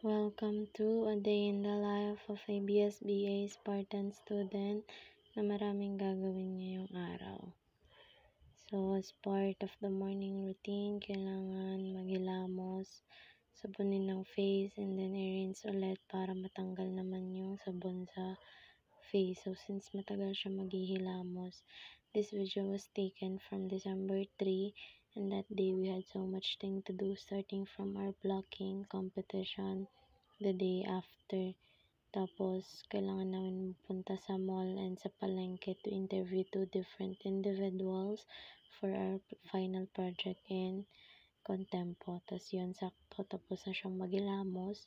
Welcome to a day in the life of a BSBA Spartan student na maraming gagawin ngayong araw. So, as part of the morning routine, kailangan maghilamos, sabunin ng face, and then i-rinse ulit para matanggal naman yung sabon sa face. So, since matagal siya maghihilamos, this video was taken from December 3, and that day we had so much thing to do starting from our blocking competition the day after. Tapos, kailangan namin magpunta sa mall and sa palengke to interview 2 different individuals for our final project in Contempo. Tapos yun, sakto. Tapos na siyang maghilamos.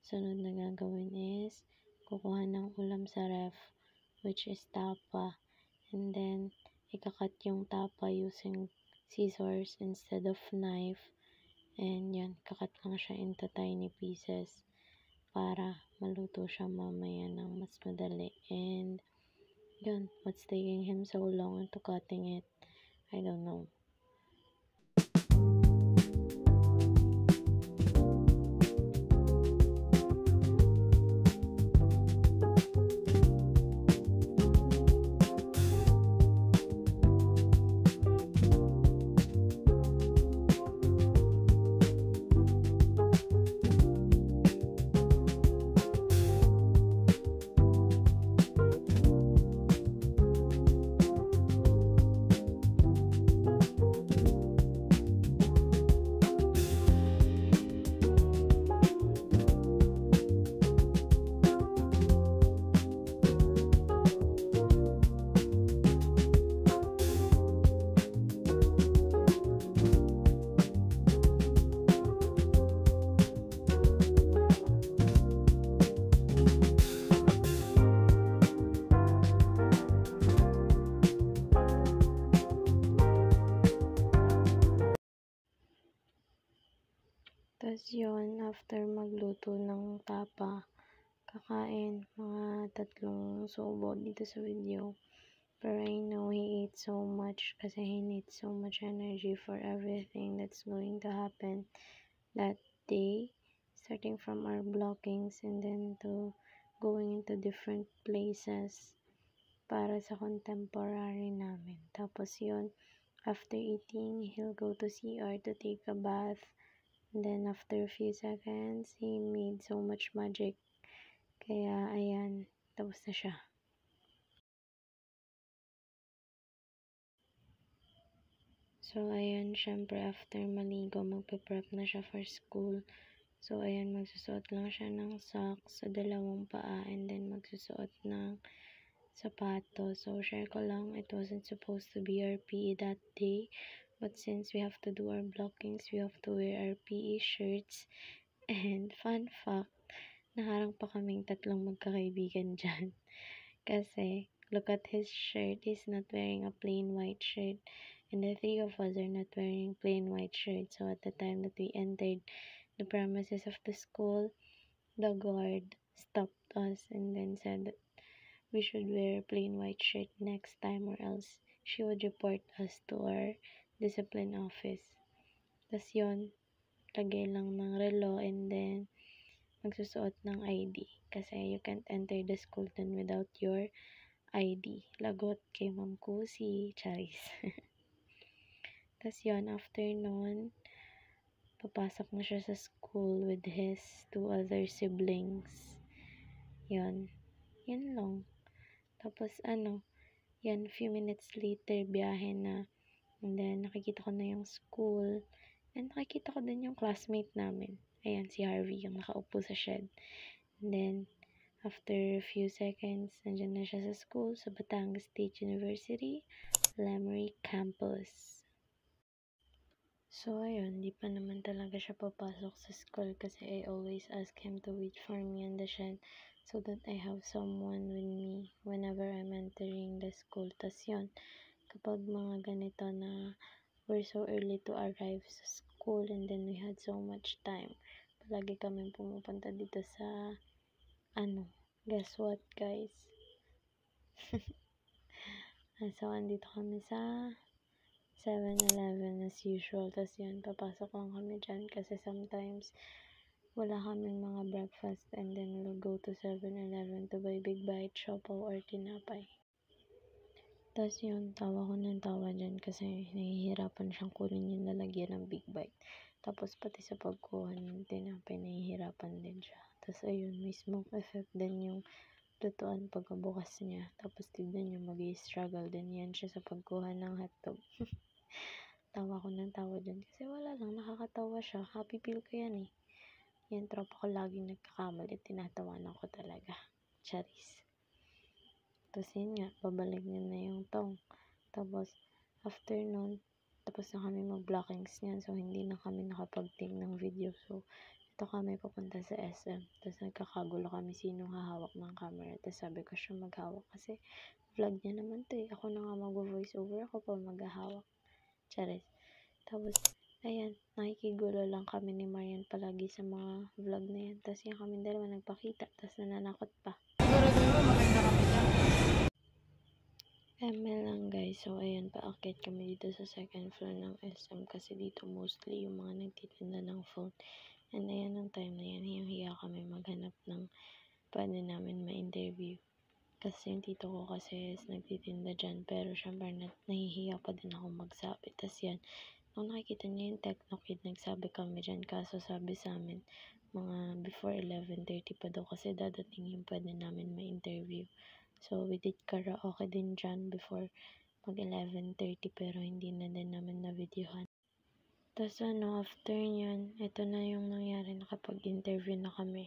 Sunod na gagawin is, kukuha ng ulam sa ref, which is tapa. And then, ikakat yung tapa using scissors instead of knife. And yun, kakat lang siya into tiny pieces para maluto siya mamaya ng mas madali. And yun, what's taking him so long into cutting it? I don't know. Tapos yun, after magluto ng tapa, kakain mga 3 subo dito sa video. Pero I know he ate so much kasi he needs so much energy for everything that's going to happen that day. Starting from our blockings and then to going into different places para sa contemporary namin. Tapos yun, after eating, he'll go to CR to take a bath. And then after a few seconds, he made so much magic. Kaya ayan, tapos na siya. So ayan, syempre after maligo, magpe-prep na siya for school. So ayan, magsusuot lang siya ng socks sa 2 paa and then magsusuot ng sapatos. So share ko lang, it wasn't supposed to be our PE that day. But since we have to do our blockings, we have to wear our PE shirts. And fun fact, naharang pa kaming 3 magkakaibigan dyan. Kasi, look at his shirt. He's not wearing a plain white shirt. And the 3 of us are not wearing plain white shirts. So at the time that we entered the premises of the school, the guard stopped us and then said that we should wear a plain white shirt next time or else she would report us to our discipline office. Tapos yun, lagay lang ng relo and then magsusuot ng ID. Kasi you can't enter the school dun without your ID. Lagot kay Ma'am Kusi, Charis. Tapos yun, after nun, papasok na siya sa school with his 2 other siblings. Yun lang. Tapos yan, few minutes later, biyahe na. And then, nakikita ko na yung school. And nakikita ko din yung classmate namin. Ayan, si Harvey, yung nakaupo sa shed. And then, after a few seconds, nandiyan na siya sa school, sa Batangas State University, Lemery Campus. So, ayun, di pa naman talaga siya papasok sa school kasi I always ask him to wait for me in the shed so that I have someone with me whenever I'm entering the school. Tas yun, kapag mga ganito na we're so early to arrive sa school and then we had so much time, palagi kami pumupunta dito sa guess what guys? So andito kami sa 7-Eleven as usual. Tapos yun, papasok lang kami dyan kasi sometimes wala kaming mga breakfast, and then we'll go to 7-Eleven to buy Big Bite, Siopaw, or tinapay. Tapos yun, tawa ko ng tawa dyan kasi nahihirapan siyang kunin yung lalagyan ng Big Bite. Tapos pati sa pagkuha ng tinapay, nahihirapan din siya. Tapos ayun, may smoke effect din yung lutuan pagkabukas niya. Tapos tignan niyo, mag-i-struggle din yan siya sa pagkuha ng hotdog. Tawa ko ng tawa dyan kasi wala lang, nakakatawa siya. Happy feel ko yan eh. Yan, tropa ko laging nagkakamali. Tinatawanan ko talaga. Charis. Tapos yun nga, babalik niya na yung tong. Tapos, after nun, tapos na kami mag-blockings niyan. So, hindi na kami nakapag-take ng video. So, ito kami papunta sa SM. Tapos, nagkakagulo kami sinong hahawak ng camera. Tapos, sabi ko siya maghawak. Kasi, vlog niya naman to eh. Ako na nga mag-voice over. Ako pa maghahawak. Charis. Tapos, ayan, nakikigulo lang kami ni Marian palagi sa mga vlog na yan. Tapos yan kami dalawa nagpakita. Tapos nananakot pa. ML lang guys. So, ayan, paakyat kami dito sa second floor ng SM. Kasi dito mostly yung mga nagtitinda ng phone. And ayan, ng time na yan, hiyang-hiya kami maghanap ng pwede namin ma-interview. Kasi yung tito ko kasi is nagtitinda dyan. Pero syempre, nahihiya pa din ako magsabi. Tapos yan, nung nakikita niya yung Techno Kid, nagsabi kami dyan. Kaso sabi sa amin, mga before 11:30 pa daw kasi dadating yung pwede namin ma-interview. So, we did karaoke din dyan before mag 11:30 pero hindi na din namin na-videohan. Tapos after nyan, ito na yung nangyari, nakapag-interview na kami.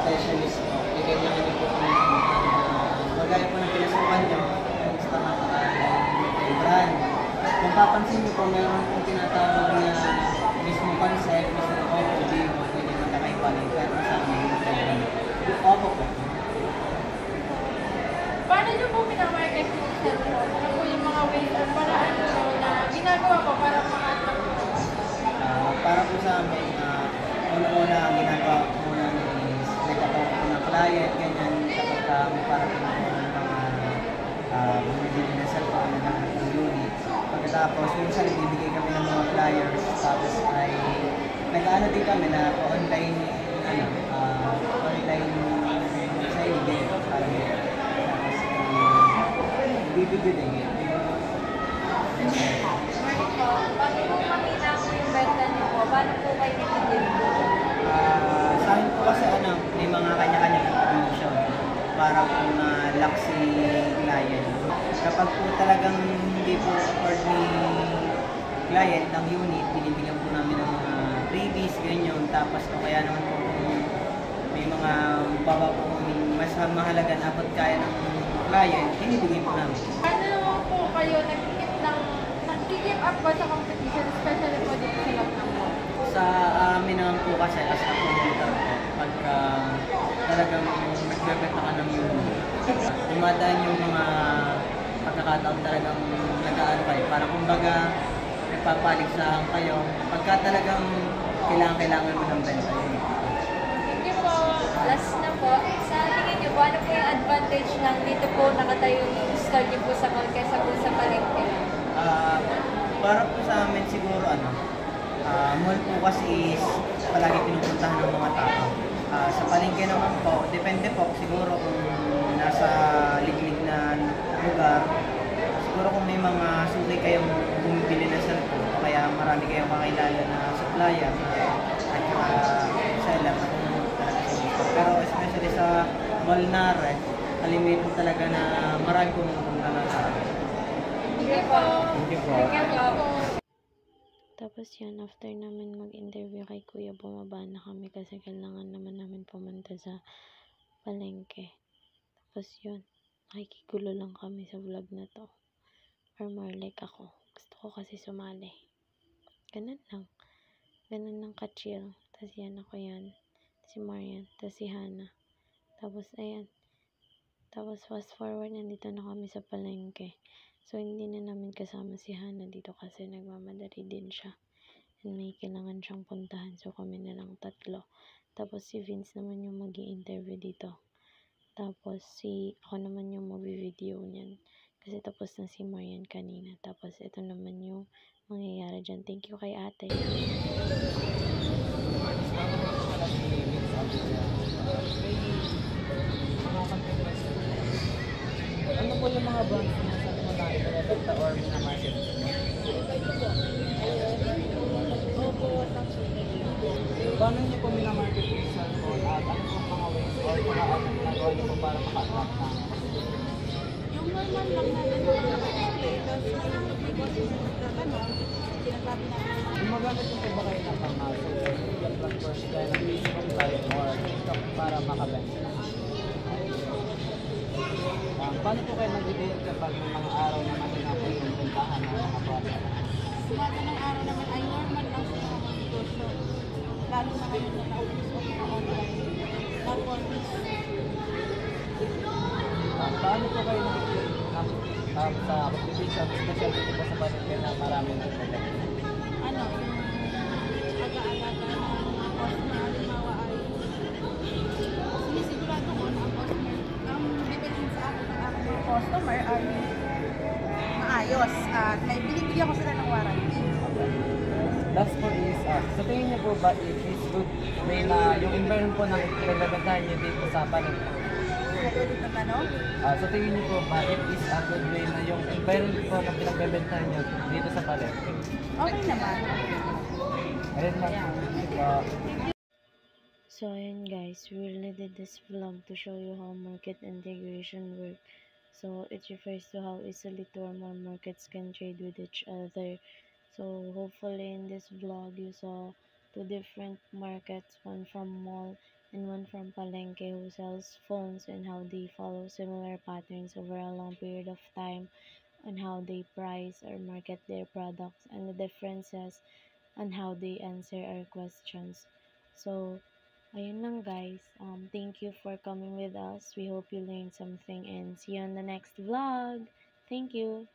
Specialist po. Bigyan niya kami po kami kagaya po ng pinasukan niyo, gusto nga pa yung brand. Kung papansin niyo po, meron pong tinatawag na mismo concept, mismo Oppo, Vivo, pwede magkakaibalin, pero sa amin, Oppo po. Paano niyo po pinamarket yung cellphone? Ano po yung mga ways or paraan nyo na ginagawa po para maka-attract po? Para po sa amin, una-una ang ginagawa ko muna is nagkatawag ko ng client, ganyan, kapag may parating po ng mga bumibili ng cellphone na ng unit. Pagkatapos, minsan nagbibigay kami ng mga flyers, tapos ay nag-ano din kami na online, online selling din, parang yun. Tapos, bibigyo din yun. Paano po makita ko yung benta niyo po? Paano po kayo nagtitin po? Sa akin po kasi may mga kanya-kanya promotion para po na-lock si client. Kapag po talagang hindi po afford ni client ng unit, binibigyan po namin ng mga freebies, ganyan. Tapos o kaya naman po kung may mga baba po mas mahalaga na abot kaya ng client, binibigyan po namin. Paano po kayo nag-keep up ba sa competition, especially po dito sa Lagna po? Sa amin naman po kasi as a promoter po, pagka talagang nagbebenta ka ng unit, dumadaan yung mga pagkakataon talagang nag-aano kayo. Parang kumbaga, nagpapaligsahan kayo. Pagka talagang kailangan mo ng benta yun. Thank you po. Last na po. Sa tingin niyo po, ano po yung advantage ng dito po nakatayo yung store niyo po sa mall kaysa po sa palengke? Para po sa amin siguro mall po kasi is palagi pinupuntahan ng mga tao. Sa palengke naman po, depende po siguro kung nasa liglig na lugar. Siguro kung may mga suki kayong bumibili na cellphone o kaya marami kayong kakilala na supplier at seller na pumunta talaga sa dito. Pero especially sa mall na rin, alimit po talaga na marami pumunta na sa akin. Thank you po. Thank you po. Thank you po. Tapos yun, after namin mag-interview kay Kuya, bumaba na kami kasi kailangan naman namin pumunta sa palengke. Tapos yun, nakikigulo lang kami sa vlog na to. Or more like ako. Gusto ko kasi sumali. Ganun lang. Ganun lang ka-chill. Tapos yan ako yan. Si Marian. Tapos si Hana. Tapos ayan. Tapos fast forward, nandito na kami sa palengke. So, hindi na namin kasama si Hana dito kasi nagmamadali din siya. and may kailangan siyang puntahan. So, kami na lang tatlo. Tapos, si Vince naman yung mag-i-interview dito. Tapos, ako naman yung mag-video niyan. Kasi tapos na si Marian kanina. Tapos, ito naman yung mangyayari dyan. Thank you kay ate. Ano po yung mga brands na sa mga nakikita or minamarket? Paano niyo po minamarket yung cellphone at ano po mga ways or mga ano ginagawa niyo po para maka-attract ng Yung normal lang natin mga status, yung because na tanong, sinasabi natin gumagamit niyo po ba kayo ng mga social media platforms gaya ng Facebook Live or TikTok para makabenta? Paano po kayo nag-date kapag may mga araw na mahina po yung bentahan ng mga product? Lahat ng araw naman ay normal lang sa mga negosyo. Lalo na ngayon na nautos o mga online. Tapos, Paano po kayo nag-date sa competition, especially dito po sa palengke na maraming nagpapalengke? ano, yung aga-alaga ng mga customer, halimbawa ay sinisigurado ko na ang customer, ang bibilhin sa akin ng aking mga customer ay maayos at may binibigyan ko sila ng warranty. Last po is, sa tingin niyo po ba it is good way na yung environment po ng pinagbabentahan niyo dito sa palengke? Pwede na tanong? Sa tingin niyo po ba it is a good way na yung environment po ng pinagbabentahan niyo dito sa palengke? Okay naman. Ayun lang. So, ayun guys, we really did this vlog to show you how market integration works. So, it refers to how easily two or more markets can trade with each other. So, hopefully in this vlog, you saw two different markets, one from mall and one from palengke who sells phones, and how they follow similar patterns over a long period of time, on how they price or market their products, and the differences on how they answer our questions. So, ayun lang guys. Thank you for coming with us. We hope you learned something and see you on the next vlog. Thank you.